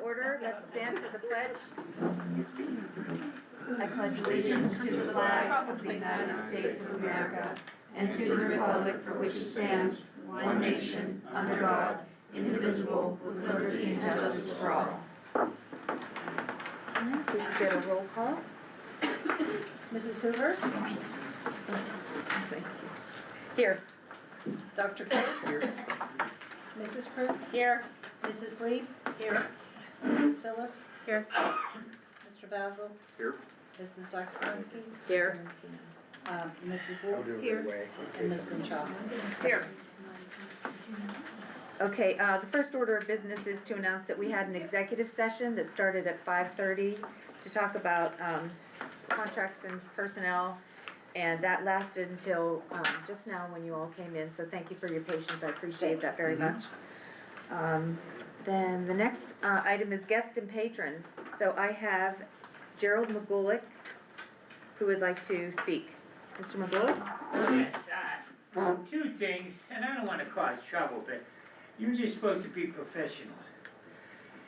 order. Let's stand for the pledge. I pledge allegiance to the flag of the United States of America and to the republic for which it stands, one nation, under God, indivisible, with liberty and justice for all. We can get a roll call. Mrs. Hoover? Here. Dr. Cook? Here. Mrs. Crook? Here. Mrs. Leib? Here. Mrs. Phillips? Here. Mr. Basil? Here. Mrs. Black-Swansky? Here. Mrs. Wolf? Here. And Ms. Linchoff? Here. Okay, the first order of business is to announce that we had an executive session that started at 5:30 to talk about contracts and personnel, and that lasted until just now when you all came in, so thank you for your patience, I appreciate that very much. Then the next item is guests and patrons. So I have Gerald McGulick, who would like to speak. Mr. McGulick? Yes, two things, and I don't want to cause trouble, but you're just supposed to be professionals.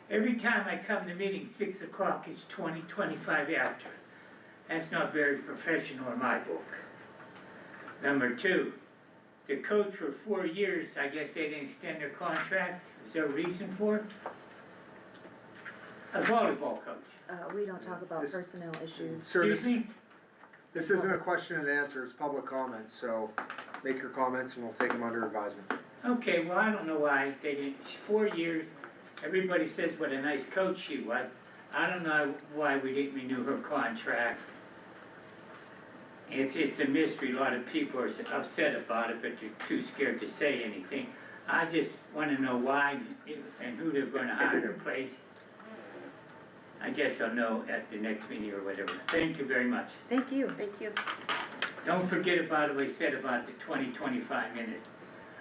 Every time I come to meeting 6 o'clock, it's 20:25 after. That's not very professional in my book. Number two, the coach for 4 years, I guess they didn't extend their contract. Is there a reason for it? A volleyball coach. We don't talk about This- personnel issues. Sir, Excuse me? this isn't a question and answer, it's public comment, so make your comments and we'll take them under advisement. Okay, well, I don't know why they didn't, 4 years, everybody says what a nice coach she was. I don't know why we didn't renew her contract. It's a mystery, a lot of people are upset about it, but they're too scared to say anything. I just wanna know why and who they're gonna hire to replace. I guess I'll know at the next meeting or whatever. Thank you very much. Thank you. Thank you. Don't forget about what I said about the 20-25 minutes.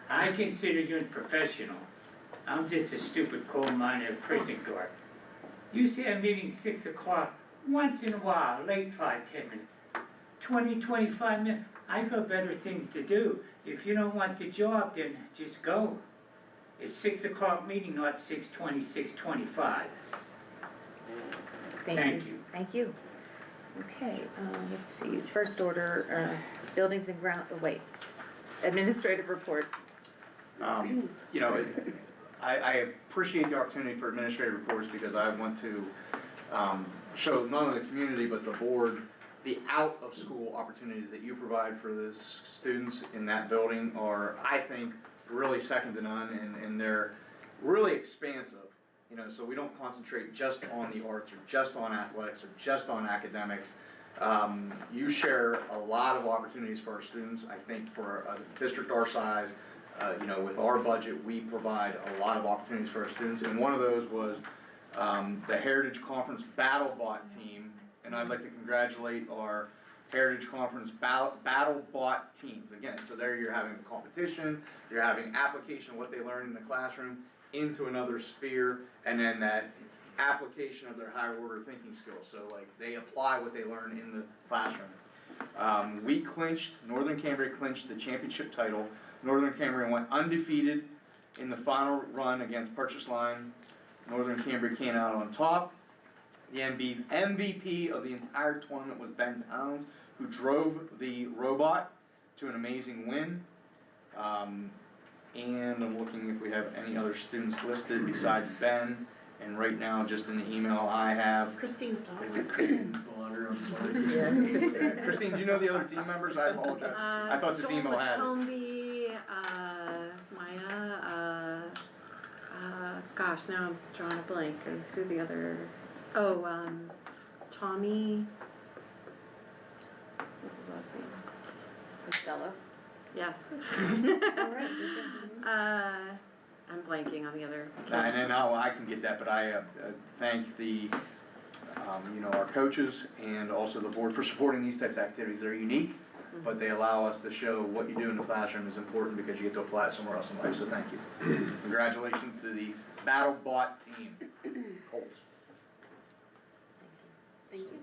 I consider you a professional. I'm just a stupid coal miner at prison guard. You say I'm meeting 6 o'clock, once in a while, late 5-10 minutes. 20-25 minutes, I got better things to do. If you don't want the job, then just go. It's 6 o'clock meeting, not 6:20, 6:25. Thank you. Thank you. Okay, let's see, first order, buildings and ground, administrative report. You know, I appreciate the opportunity for administrative reports because I want to show not only the community but the board the out-of-school opportunities that you provide for the students in that building are, I think, really second to none, and they're really expansive. You know, so we don't concentrate just on the arts or just on athletics or just on academics. You share a lot of opportunities for our students. I think for a district our size, you know, with our budget, we provide a lot of opportunities for our students. And one of those was the Heritage Conference BattleBot team. And I'd like to congratulate our Heritage Conference BattleBot teams. Again, so there you're having a competition, you're having application of what they learned in the classroom into another sphere, and then that application of their higher order thinking skills. So like they apply what they learn in the classroom. Northern Cambria clinched the championship title. Northern Cambria went undefeated in the final run against Purchase Line. Northern Cambria came out on top. The MVP of the entire tournament was Ben Pounds, who drove the robot to an amazing win. And I'm looking if we have any other students listed besides Ben. And right now, just in the email I have. Christine's daughter. Is it Christine's daughter? I'm sorry. Christine, do you know the other team members? I apologize. I thought this email had it. Colby, Maya, gosh, now I'm drawing a blank. Who the other? Oh, Tommy. What's his last name? Costello. Yes. All right. I'm blanking on the other. And then I can get that, but I thank the, you know, our coaches and also the board for supporting these types of activities. They're unique, but they allow us to show what you do in the classroom is important because you get to apply it somewhere else in life. So thank you. Congratulations to the BattleBot team. Colts. Thank you.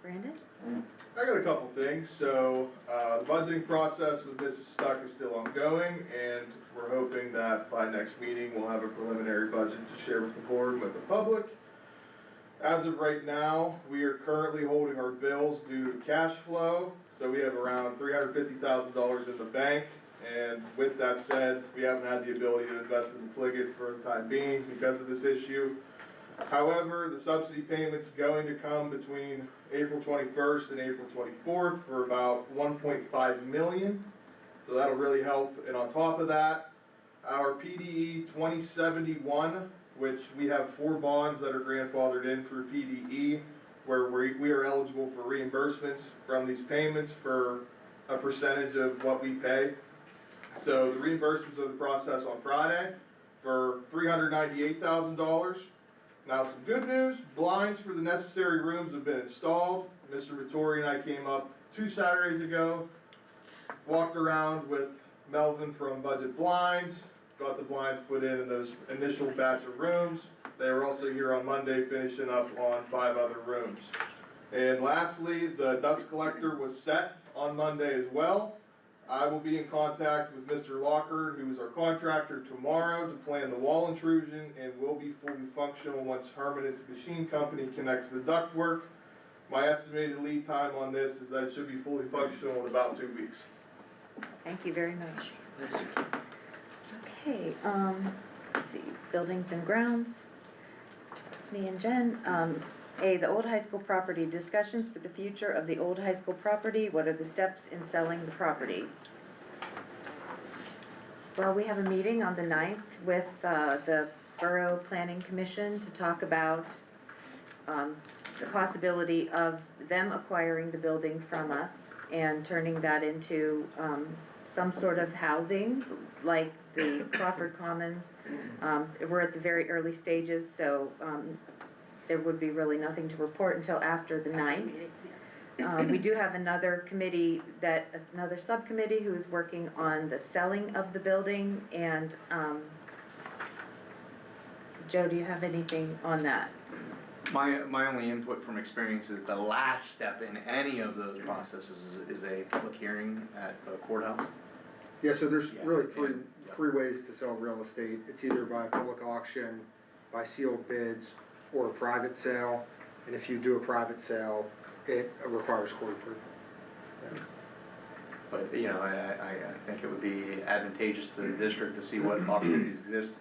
Brandon? I got a couple things. So, the budgeting process with Mrs. Stuck is still ongoing, and we're hoping that by next meeting, we'll have a preliminary budget to share with the board and with the public. As of right now, we are currently holding our bills due to cash flow, so we have around $350,000 in the bank. And with that said, we haven't had the ability to invest in the Pliget for the time being because of this issue. However, the subsidy payment's going to come between April 21st and April 24th for about 1.5 million. So that'll really help. And on top of that, our PDE 2071, which we have 4 bonds that are grandfathered in through PDE, where we are eligible for reimbursements from these payments for a percentage of what we pay. So the reimbursements of the process on Friday for $398,000. Now, some good news, blinds for the necessary rooms have been installed. Mr. Vittori and I came up 2 Saturdays ago, walked around with Melvin from Budget Blinds, got the blinds put in those initial batch of rooms. They were also here on Monday finishing up on 5 other rooms. And lastly, the dust collector was set on Monday as well. I will be in contact with Mr. Locker, who is our contractor, tomorrow to plan the wall intrusion, and will be fully functional once Herman's Machine Company connects the ductwork. My estimated lead time on this is that it should be fully functional in about 2 weeks. Thank you very much. Okay, let's see, buildings and grounds. That's me and Jen. A, the old high school property, discussions for the future of the old high school property. What are the steps in selling the property? Well, we have a meeting on the 9th with the Borough Planning Commission to talk about the possibility of them acquiring the building from us and turning that into some sort of housing, like the Crawford Commons. We're at the very early stages, so there would be really nothing to report until after the 9th. We do have another committee, another subcommittee who is working on the selling of the building, and Joe, do you have anything on that? My only input from experience is the last step in any of those processes is a public hearing at the courthouse. Yeah, so there's really Yeah. three ways to sell real estate. It's either by public auction, by sealed bids, or a private sale. And if you do a private sale, it requires court approval. But, you know, I think it would be advantageous to the district to see what opportunities exist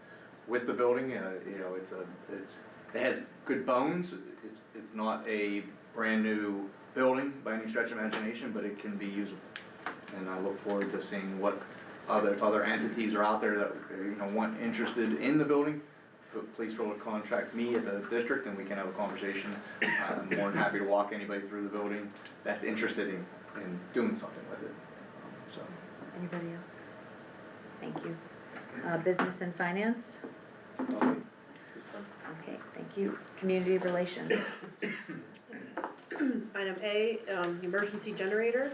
with the building. You know, it has good bones. It's not a brand new building by any stretch of imagination, but it can be usable. And I look forward to seeing what if other entities are out there that, you know, interested in the building. Please feel free to contact me at the district and we can have a conversation. I'm more than happy to walk anybody through the building that's interested in doing something with it. So. Anybody else? Thank you. Business and finance? Okay, thank you. Community relations? Item A, emergency generator.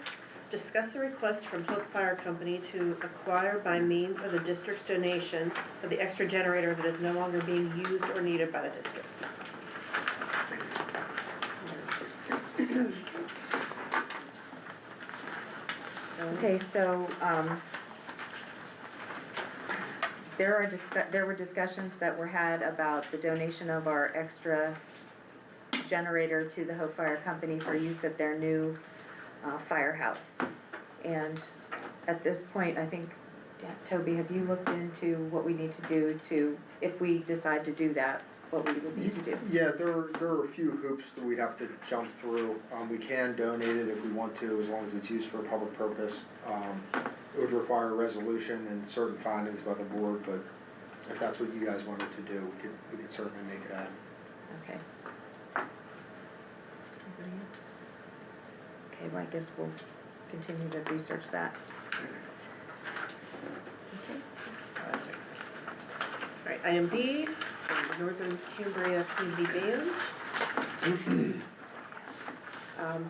Discuss the request from Hope Fire Company to acquire by means of the district's donation of the extra generator that is no longer being used or needed by the district. Okay, so, there were discussions that were had about the donation of our extra generator to the Hope Fire Company for use at their new firehouse. And at this point, I think, Toby, have you looked into what we need to do if we decide to do that, what we would need to do? Yeah, there are a few hoops that we have to jump through. We can donate it if we want to, as long as it's used for a public purpose. It would require a resolution and certain findings by the board, but if that's what you guys wanted to do, we could certainly make it happen. Okay. Anybody else? Okay, well, I guess we'll continue to research that. All right, item B, Northern Cambria Community Band.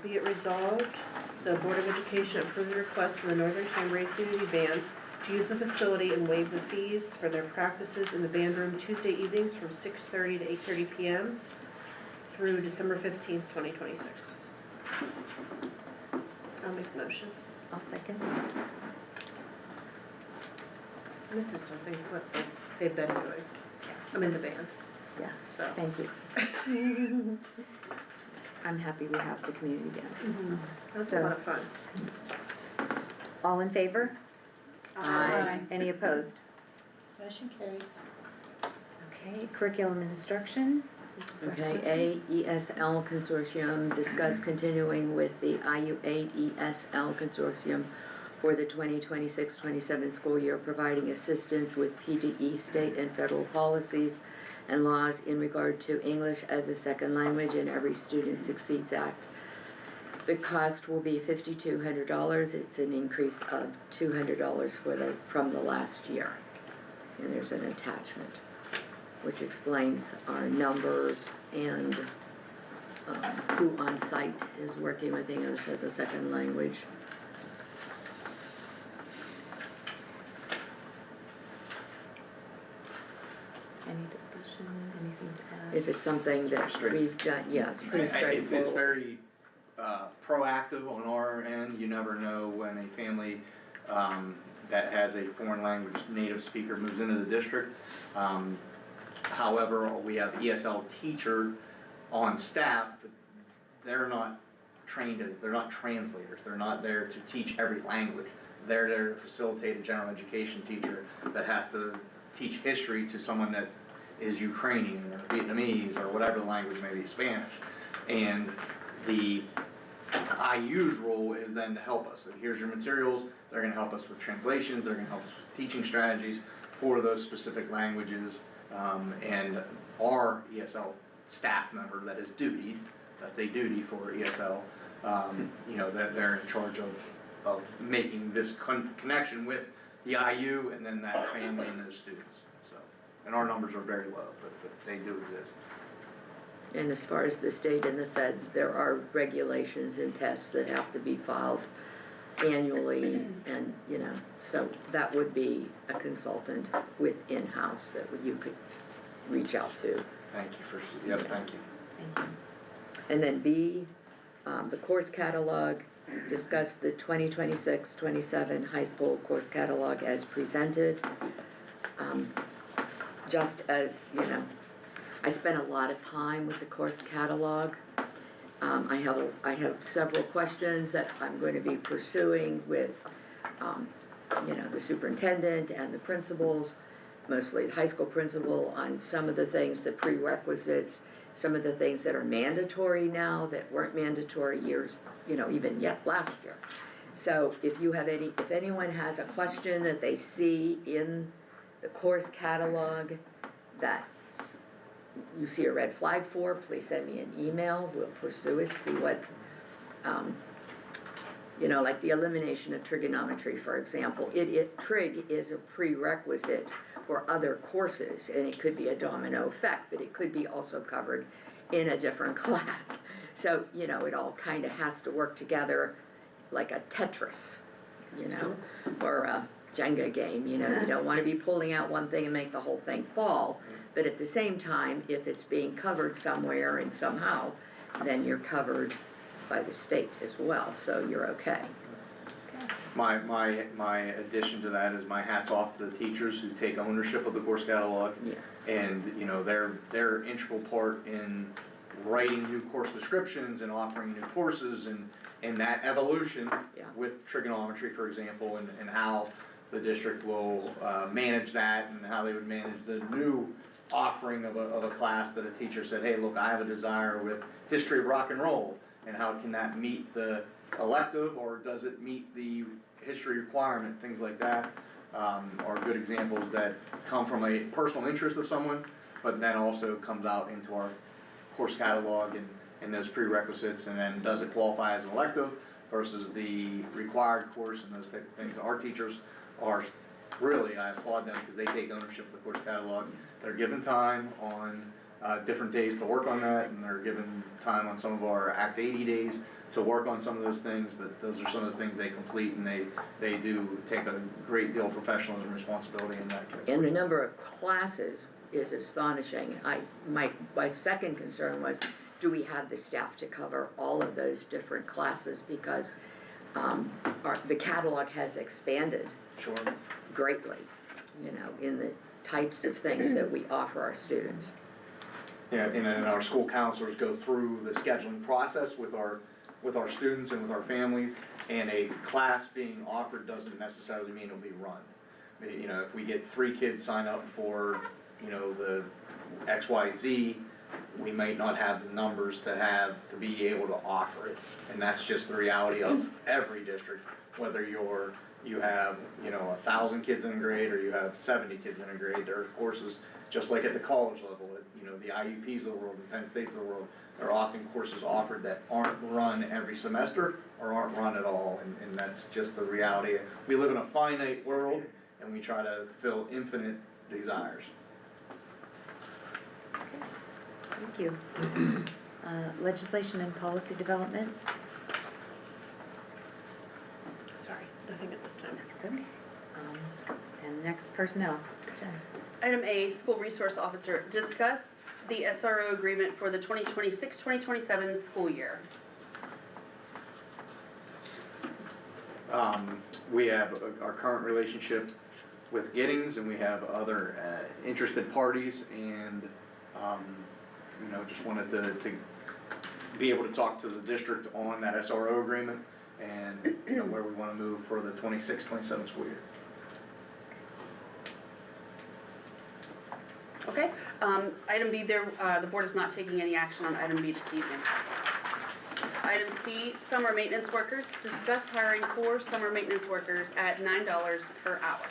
Be it resolved, the Board of Education approved the request from the Northern Cambria Community Band to use the facility and waive the fees for their practices in the band room Tuesday evenings from 6:30 to 8:30 p.m. through December 15th, 2026. I'll make a motion. I'll second. This is something what they've been doing. I'm in the band, Yeah, so. thank you. I'm happy we have the community band. That's a So- lot of fun. All in favor? Aye. Any opposed? Motion carries. Okay, curriculum and instruction. Mrs. Okay, AESL Consortium, discuss continuing with the IU8 ESL Consortium for the 2026-27 school year, providing assistance with PDE state and federal policies and laws in regard to English as a second language and Every Student Succeeds Act. The cost will be $5,200. It's an increase of $200 from the last year. And there's an attachment which explains our numbers and who on site is working with English as a second language. Any discussion, anything to add? If it's something that Straight. we've done, yeah, it's pretty It's straightforward. very proactive on our end. You never know when a family that has a foreign language native speaker moves into the district. However, we have ESL teacher on staff, but they're not trained as, they're not translators. They're not there to teach every language. They're there to facilitate a general education teacher that has to teach history to someone that is Ukrainian or Vietnamese or whatever the language may be, Spanish. And the IU's role is then to help us. So here's your materials, they're gonna help us with translations, they're gonna help us with teaching strategies for those specific languages. And our ESL staff member that is dutied, that's a duty for ESL, you know, they're in charge of making this connection with the IU and then that family and those students, so. And our numbers are very low, but they do exist. And as far as the state and the feds, there are regulations and tests that have to be filed annually, and, you know, so that would be a consultant with in-house that you could reach out to. Thank you for, yep, thank you. Thank you. And then B, the course catalog, discuss the 2026-27 high school course catalog as presented. Just as, you know, I spent a lot of time with the course catalog. I have several questions that I'm going to be pursuing with, you know, the superintendent and the principals, mostly the high school principal, on some of the things, the prerequisites, some of the things that are mandatory now that weren't mandatory years, you know, even yet last year. So if anyone has a question that they see in the course catalog that you see a red flag for, please send me an email, we'll pursue it, see what, you know, like the elimination of trigonometry, for example. Trig is a prerequisite for other courses, and it could be a domino effect, but it could be also covered in a different class. So, you know, it all kind of has to work together like a Tetris, you know, or a Jenga game, you know. You don't want to be pulling out one thing and make the whole thing fall, but at the same time, if it's being covered somewhere and somehow, then you're covered by the state as well, so you're okay. My addition to that is my hat's off to the teachers who take ownership of the course catalog. Yeah. And, you know, they're integral part in writing new course descriptions and offering new courses and that evolution Yeah. with trigonometry, for example, and how the district will manage that and how they would manage the new offering of a class that a teacher said, hey, look, I have a desire with history of rock and roll, and how can that meet the elective, or does it meet the history requirement, things like that, are good examples that come from a personal interest of someone, but then also comes out into our course catalog and those prerequisites, and then does it qualify as an elective versus the required course and those types of things. Our teachers are really, I applaud them because they take ownership of the course catalog. They're given time on different days to work on that, and they're given time on some of our Act 80 days to work on some of those things, but those are some of the things they complete, and they do take a great deal of professionalism and responsibility in that. And the number of classes is astonishing. My second concern was, do we have the staff to cover all of those different classes? Because the catalog has expanded Sure. greatly, you know, in the types of things that we offer our students. Yeah, and then our school counselors go through the scheduling process with our students and with our families, and a class being offered doesn't necessarily mean it'll be run. You know, if we get 3 kids sign up for, you know, the XYZ, we might not have the numbers to be able to offer it. And that's just the reality of every district, whether you have, you know, 1,000 kids in a grade or you have 70 kids in a grade. There are courses, just like at the college level, you know, the IUPs of the world, the Penn States of the world, there are often courses offered that aren't run every semester or aren't run at all, and that's just the reality. We live in a finite world, and we try to fill infinite desires. Thank you. Legislation and policy development. Sorry, nothing at this time. It's okay. And next, personnel. Jen. Item A, School Resource Officer, discuss the SRO agreement for the 2026-2027 school year. We have our current relationship with Giddings, and we have other interested parties, and you know, just wanted to be able to talk to the district on that SRO agreement and, you know, where we want to move for the 26-27 school year. Okay, item B, the board is not taking any action on item B this evening. Item C, summer maintenance workers, discuss hiring 4 summer maintenance workers at $9 per hour.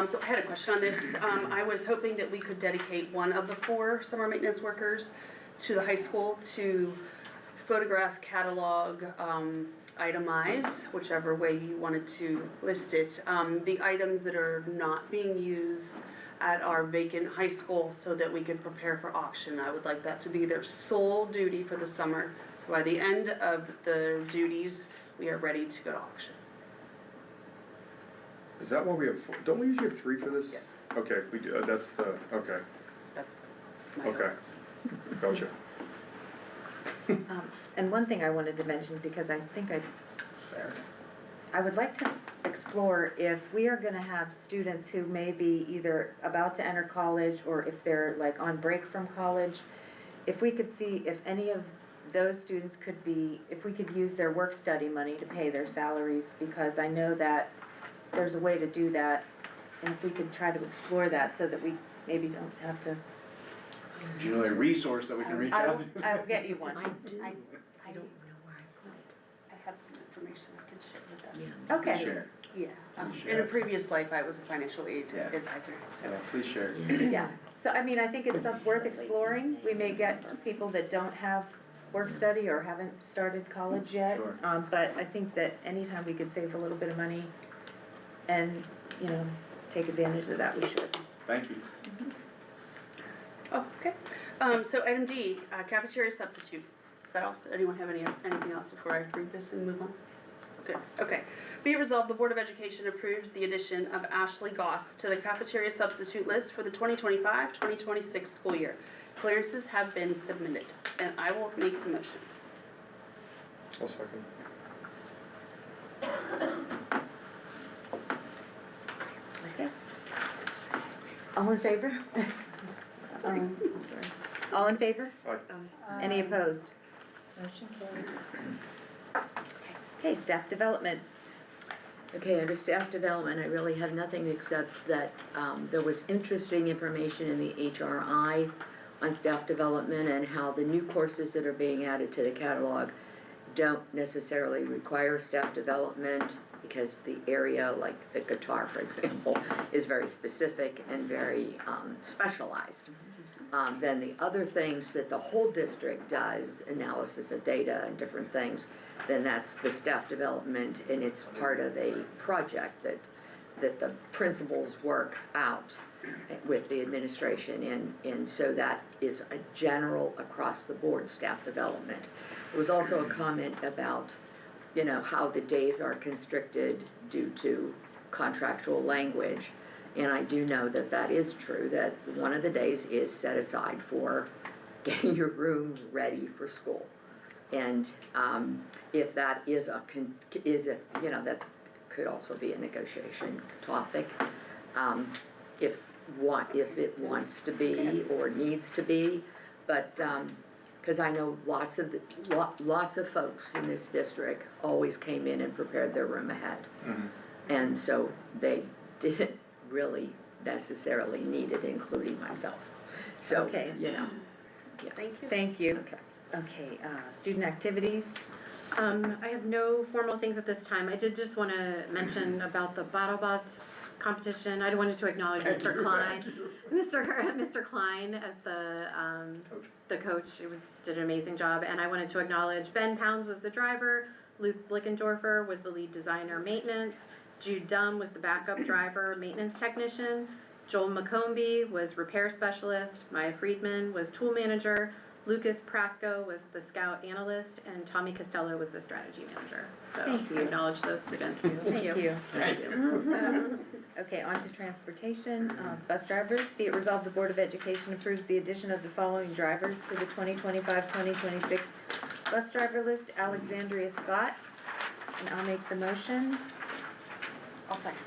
So I had a question on this. I was hoping that we could dedicate one of the 4 summer maintenance workers to the high school to photograph, catalog, itemize, whichever way you wanted to list it, the items that are not being used at our vacant high school so that we can prepare for auction. I would like that to be their sole duty for the summer. So by the end of the duties, we are ready to go to auction. Is that why we have 4? Don't we usually have 3 for this? Yes. Okay, we do, that's the, okay, That's my okay, gotcha. And one thing I wanted to mention, because I think I would like to explore if we are gonna have students who may be either about to enter college or if they're like on break from college, if we could see if any of those students could be, if we could use their work study money to pay their salaries, because I know that there's a way to do that, and if we could try to explore that so that we maybe don't have to. Do you know a resource that we can reach out to? I will get you one. I do, I I don't know where I I have some information I can share with put them. it. Yeah. Okay. Share. Yeah, in a previous life, I was a financial aid Yeah. advisor, so. Yeah, please share. Yeah, so I mean, I think it's worth exploring. We may get people that don't have work study or haven't started college yet. Sure. But I think that anytime we could save a little bit of money and, you know, take advantage of that, we should. Thank you. Oh, okay. So item D, cafeteria substitute. Is that all? Anyone have anything else before I read this and move on? Good, okay. Be it resolved, the Board of Education approves the addition of Ashley Goss to the cafeteria substitute list for the 2025-2026 school year. Clearances have been submitted, and I will make the motion. I'll second. Okay. All in favor? I'm sorry. All in favor? Any opposed? Motion carries. Okay, staff development. Okay, under staff development, I really have nothing except that there was interesting information in the HRI on staff development and how the new courses that are being added to the catalog don't necessarily require staff development because the area, like the guitar, for example, is very specific and very specialized. Then the other things that the whole district does, analysis of data and different things, then that's the staff development, and it's part of a project that the principals work out with the administration, and so that is a general across the board staff development. There was also a comment about, you know, how the days are constricted due to contractual language. And I do know that that is true, that one of the days is set aside for getting your room ready for school. And, if that is you know, that could also be a negotiation topic. If it wants to be or needs to be, but, cause I know lots of folks in this district always came in and prepared their room ahead. And so they didn't really necessarily need it, including myself. So, Okay. you know, Thank you. Thank you. okay. Okay, student activities. I have no formal things at this time. I did just wanna mention about the BattleBots competition. I wanted to acknowledge Mr. Klein. Mr. Klein as the coach. Did an amazing job. And I wanted to acknowledge Ben Pounds was the driver, Luke Blickendorfer was the lead designer maintenance, Jude Dunn was the backup driver, maintenance technician, Joel McCombie was repair specialist, Maya Friedman was tool manager, Lucas Prasco was the scout analyst, and Tommy Costello was the strategy manager. So Thank you. I acknowledge those students. Thank you. Thank you. Okay, on to transportation, bus drivers. Be it resolved, the Board of Education approves the addition of the following drivers to the 2025-2026 bus driver list. Alexandria Scott, and I'll make the motion. I'll second.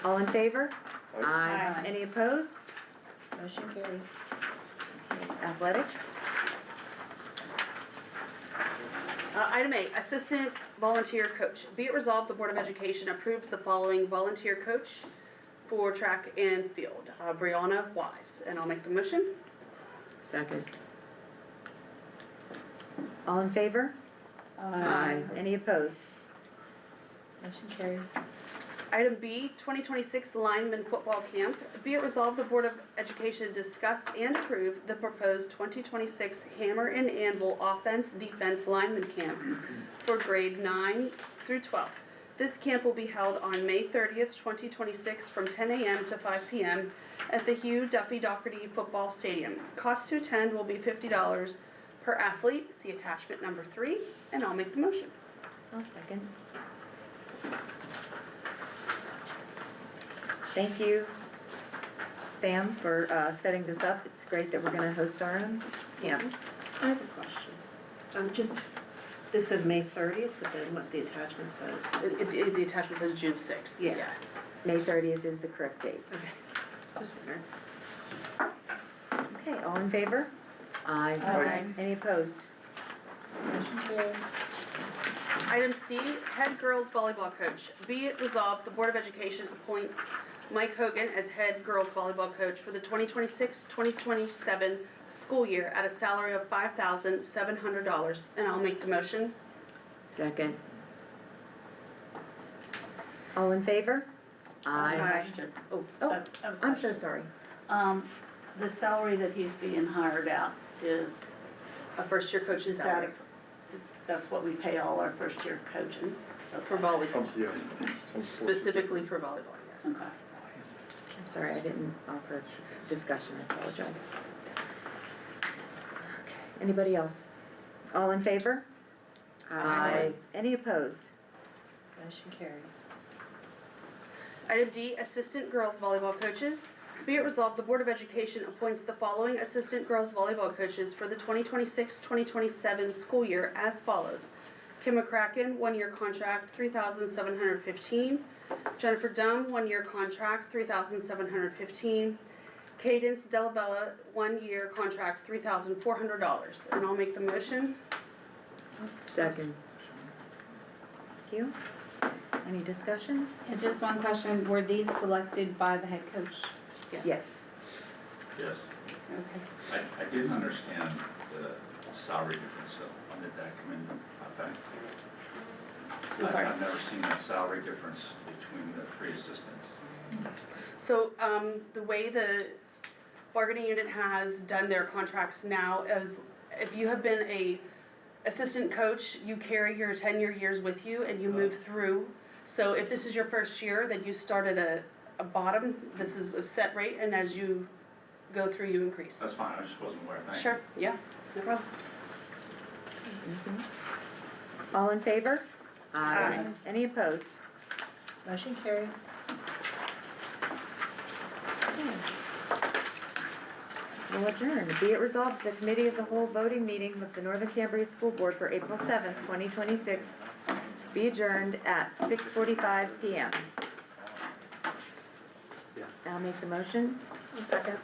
All in favor? I, Any opposed? Motion carries. Okay, athletics. Item A, assistant volunteer coach. Be it resolved, the Board of Education approves the following volunteer coach for track and field. Brianna Wise, and I'll make the motion. second. All in favor? Aye. Any opposed? Motion carries. Item B, 2026 lineman football camp. Be it resolved, the Board of Education discuss and approve the proposed 2026 Hammer and Anvil offense defense lineman camp for grade 9 through 12. This camp will be held on May 30th, 2026 from 10 a.m. to 5 p.m. at the Hugh Duffy Doherty Football Stadium. Cost to attend will be $50 per athlete. See attachment number 3, and I'll make the motion. I'll second. Thank you, Sam, for setting this up. It's great that we're gonna host our own camp. I have a question. This says May 30th, but then what the attachment says. The attachment says June 6th. Yeah. May 30th is the correct date. Okay. Just wondering. Okay, all in favor? I, Any opposed? Motion carries. Item C, head girls volleyball coach. Be it resolved, the Board of Education appoints Mike Hogan as head girls volleyball coach for the 2026-2027 school year at a salary of $5,700, and I'll make the motion. second. All in favor? I, Question. Oh, I have a I'm so question. sorry. The salary that he's being hired at is, A first-year coach's is that, salary that's what we pay all our first-year coaches? for volleyball, Yes, some sport. specifically for volleyball, yes. Okay. I'm sorry, I didn't offer discussion, I apologize. Okay, anybody else? All in favor? I, Any opposed? Motion carries. Item D, assistant girls volleyball coaches. Be it resolved, the Board of Education appoints the following assistant girls volleyball coaches for the 2026-2027 school year as follows. Kim McCracken, 1-year contract, $3,715. Jennifer Dunn, 1-year contract, $3,715. Cadence Delavella, 1-year contract, $3,400. And I'll make the motion. second. Thank you. Any discussion? And just one question, were these selected by the head coach? Yes. Yes, Okay. I didn't understand the salary difference, so when did that come into effect? I'm sorry. I've never seen a salary difference between the 3 assistants. So, the way the bargaining unit has done their contracts now is if you have been a assistant coach, you carry your tenure years with you and you move through. So if this is your first year, then you start at a bottom, this is a set rate, and as you go through, you increase. That's fine, I just wasn't aware, thank you. Sure, yeah, no problem. Anything else? All in favor? I, Any opposed? Motion carries. We'll adjourn. Be it resolved, the committee of the whole voting meeting of the Northern Cambria School Board for April 7th, 2026 be adjourned at 6:45 PM. I'll make the motion. Second.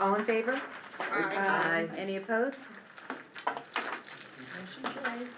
All in favor? Aye. Any opposed? Motion carries.